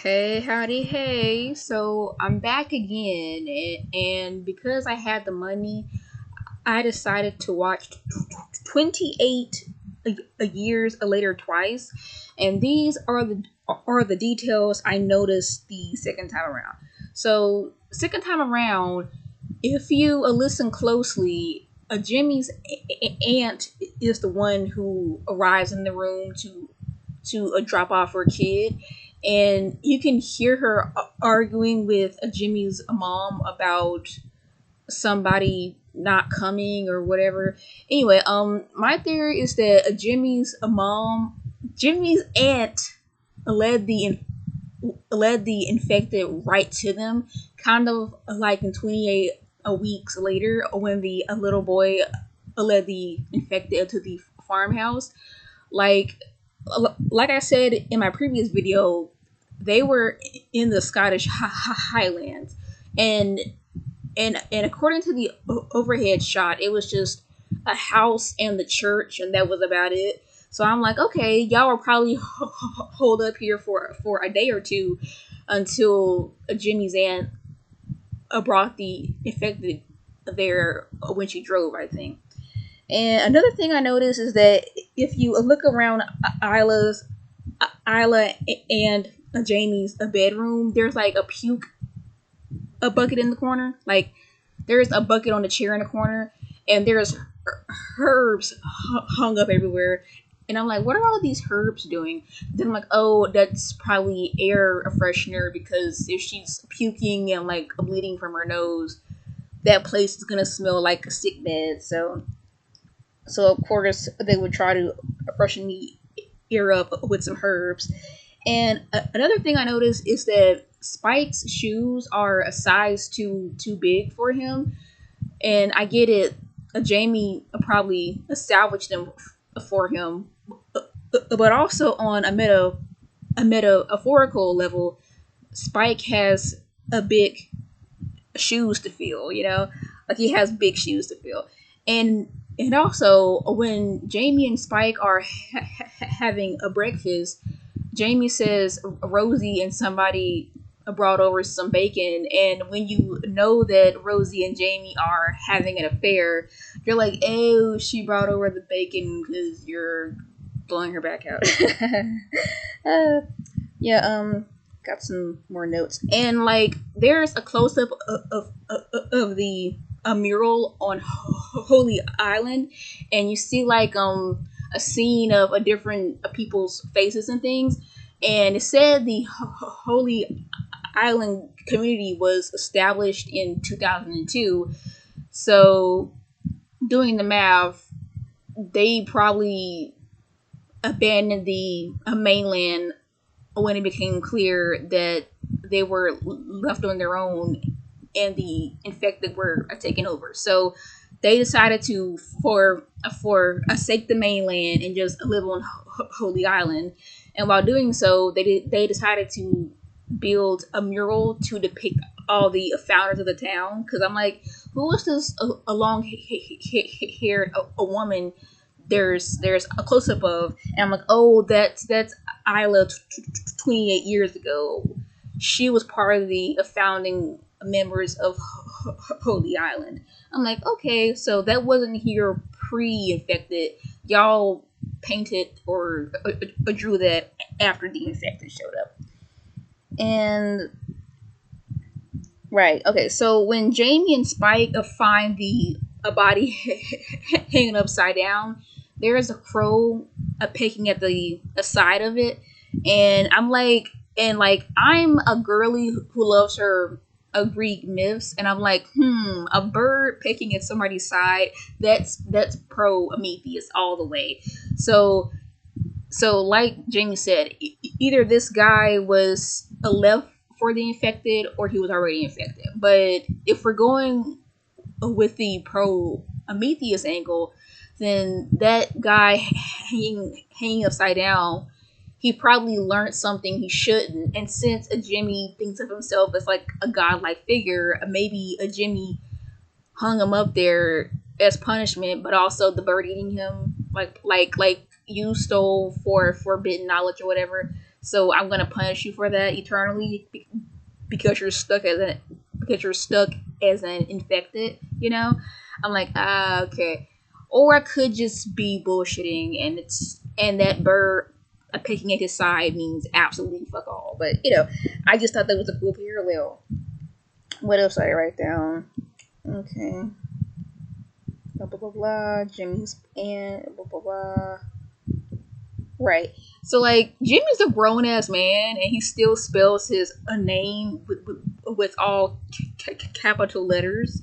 Hey, howdy, hey. So I'm back again, and because I had the money, I decided to watch 28 years later twice, and these are the details I noticed the second time around. So second time around, if you listen closely, Jimmy's aunt is the one who arrives in the room to drop off her kid, and you can hear her arguing with Jimmy's mom about somebody not coming or whatever. Anyway, my theory is that Jimmy's aunt led the infected right to them, kind of like in 28 weeks later when the a little boy led the infected to the farmhouse. Like like I said in my previous video, they were in the Scottish Highlands, and and according to the overhead shot, it was just a house and the church, and that was about it. So I'm like, okay, y'all will probably hold up here for a day or two until Jimmy's aunt brought the infected there when she drove, I think. And another thing I noticed is that if you look around Isla and Jamie's bedroom, there's like a bucket in the corner. Like there's a bucket on the chair in the corner, and there's herbs hung up everywhere. And I'm like, what are all these herbs doing? Then I'm like, oh, that's probably air freshener, because if she's puking and like bleeding from her nose, that place is gonna smell like a sick bed. So of course they would try to freshen the ear up with some herbs. And another thing I noticed is that Spike's shoes are a size too big for him, and I get it. Jamie probably salvaged them for him, but also on a metaphorical level, Spike has a big shoes to fill. Like he has big shoes to fill, and also when Jamie and Spike are having a breakfast, Jamie says Rosie and somebody brought over some bacon, and when you know that Rosie and Jamie are having an affair, you're like, oh, she brought over the bacon because you're blowing her back out. uh, yeah, got some more notes, and like there's a close up of the a mural on Holy Island, and you see like a scene of a different people's faces and things, and it said the Holy Island community was established in 2002. So doing the math, they probably abandoned the mainland when it became clear that they were left on their own and the infected were taken over. So they decided to for forsake the mainland and just live on Holy Island. And while doing so, they decided to build a mural to depict all the founders of the town. Because I'm like, who was this a long haired a woman? There's a close up of, and I'm like, oh, that's Isla 28 years ago. She was part of the founding members of Holy Island. I'm like, okay, so that wasn't here pre-infected. Y'all painted or drew that after the infected showed up. And right, okay, so when Jamie and Spike find the a body hanging upside down, there is a crow pecking at the side of it, and I'm a girly who loves her Greek myths, and I'm like, a bird pecking at somebody's side. That's pro Prometheus all the way. So like Jamie said, either this guy was a left for the infected or he was already infected. But if we're going with the pro Prometheus angle, then that guy hanging upside down, he probably learned something he shouldn't. And since a Jimmy thinks of himself as like a godlike figure, maybe a Jimmy hung him up there as punishment, but also the bird eating him, like you stole for forbidden knowledge or whatever. so I'm gonna punish you for that eternally because you're stuck as an infected, you know? I'm like, ah, okay. Or I could just be bullshitting and that bird picking at his side means absolutely fuck all. But I just thought that was a cool parallel. What else did I write down? Okay. Blah blah blah blah. Jimmy's and blah blah blah. Right. So like Jimmy's a grown ass man, and he still spells his a name with all capital letters.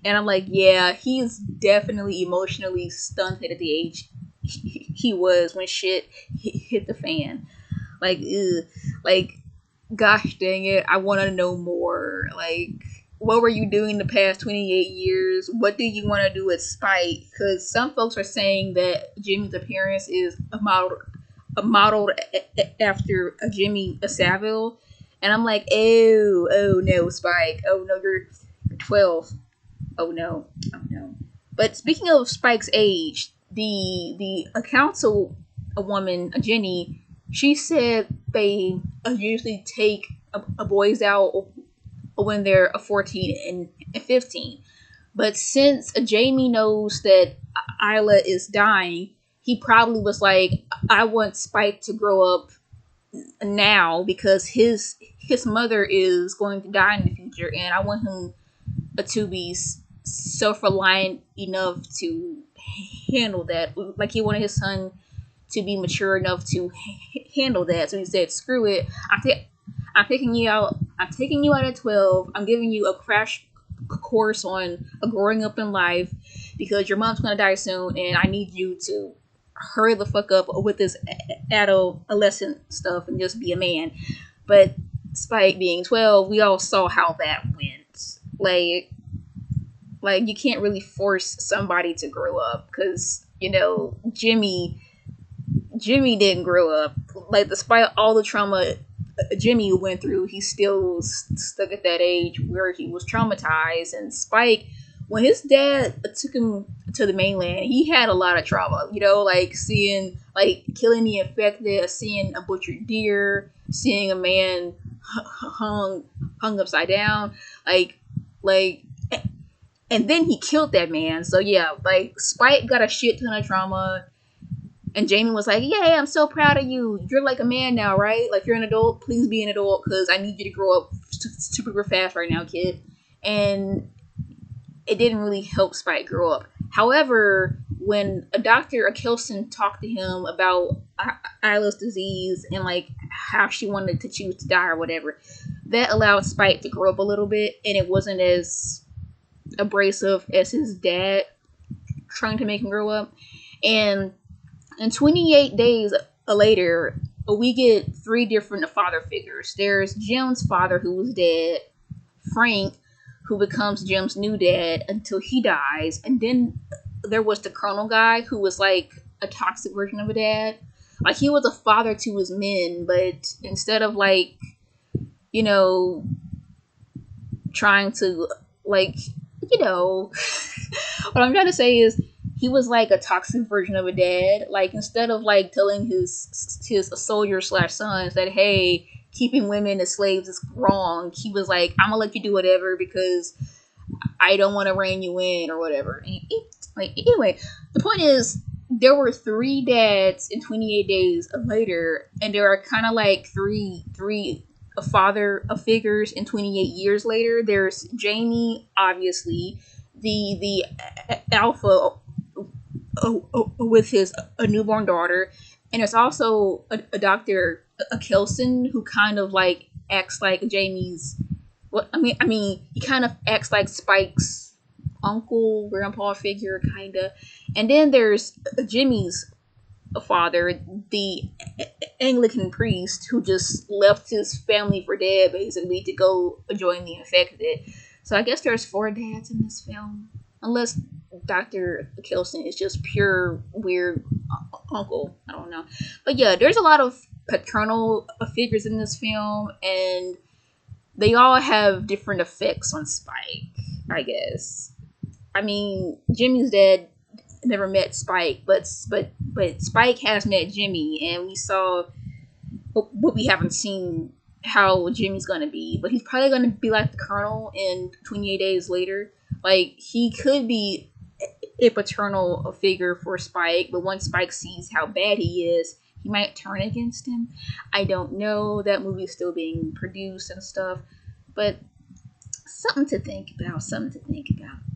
And I'm like, yeah, he's definitely emotionally stunted at the age he was when shit hit the fan. Like, ugh. Like, gosh dang it, I want to know more. Like, what were you doing the past 28 years? What do you want to do with Spike? Because some folks are saying that Jimmy's appearance is modeled after a Jimmy Savile, and I'm like, oh no, Spike, oh no, you're 12, oh no, oh no. But speaking of Spike's age, the council a woman, a Jenny, she said they usually take a boys out when they're 14 and 15. But since Jamie knows that Isla is dying, he probably was like, I want Spike to grow up now because his mother is going to die in the future, and I want him to be self-reliant enough to handle that. Like he wanted his son to be mature enough to handle that. So he said, "Screw it. I'm taking you out. I'm taking you out at 12. I'm giving you a crash course on growing up in life because your mom's gonna die soon, and I need you to hurry the fuck up with this adolescent stuff and just be a man." But Spike being 12, we all saw how that went. Like you can't really force somebody to grow up because Jimmy didn't grow up. Like despite all the trauma Jimmy went through, he still was stuck at that age where he was traumatized. And Spike, when his dad took him to the mainland, he had a lot of trauma. Like seeing killing the infected, seeing a butchered deer, seeing a man hung upside down, like and then he killed that man. So yeah, like Spike got a shit ton of trauma. And Jamie was like, "Yeah, I'm so proud of you. You're like a man now, right? Like you're an adult. Please be an adult because I need you to grow up super fast right now, kid." And it didn't really help Spike grow up. However, when a doctor, Kelson, talked to him about Isla's disease and like how she wanted to choose to die or whatever, that allowed Spike to grow up a little bit, and it wasn't as abrasive as his dad trying to make him grow up. And 28 days later, we get 3 different father figures. There's Jim's father, who was dead, Frank, who becomes Jim's new dad until he dies, and then there was the Colonel guy, who was like a toxic version of a dad. Like he was a father to his men, but instead of trying to what I'm trying to say is he was like a toxic version of a dad. Like instead of like telling his soldier slash sons that, hey, keeping women as slaves is wrong, he was like, I'm gonna let you do whatever because I don't want to rein you in or whatever. Anyway, the point is there were 3 dads in 28 days later, and there are kind of like three father figures in 28 years later. There's Jamie, obviously, the alpha with his a newborn daughter, and there's also a doctor, a Kelson, who kind of like acts like Jamie's. He kind of acts like Spike's uncle, grandpa figure, kind of. And then there's Jimmy's father, the Anglican priest, who just left his family for dead, basically, to go join the infected. So I guess there's 4 dads in this film, unless Dr. Kelson is just pure weird uncle. I don't know. But yeah, there's a lot of paternal figures in this film, and they all have different effects on Spike, I guess. I mean, Jimmy's dad never met Spike, but Spike has met Jimmy, and we saw but we haven't seen how Jimmy's gonna be. But he's probably gonna be like the Colonel in 28 Days Later. Like he could be a paternal figure for Spike, but once Spike sees how bad he is, he might turn against him. I don't know. That movie's still being produced and stuff, but something to think about. Something to think about.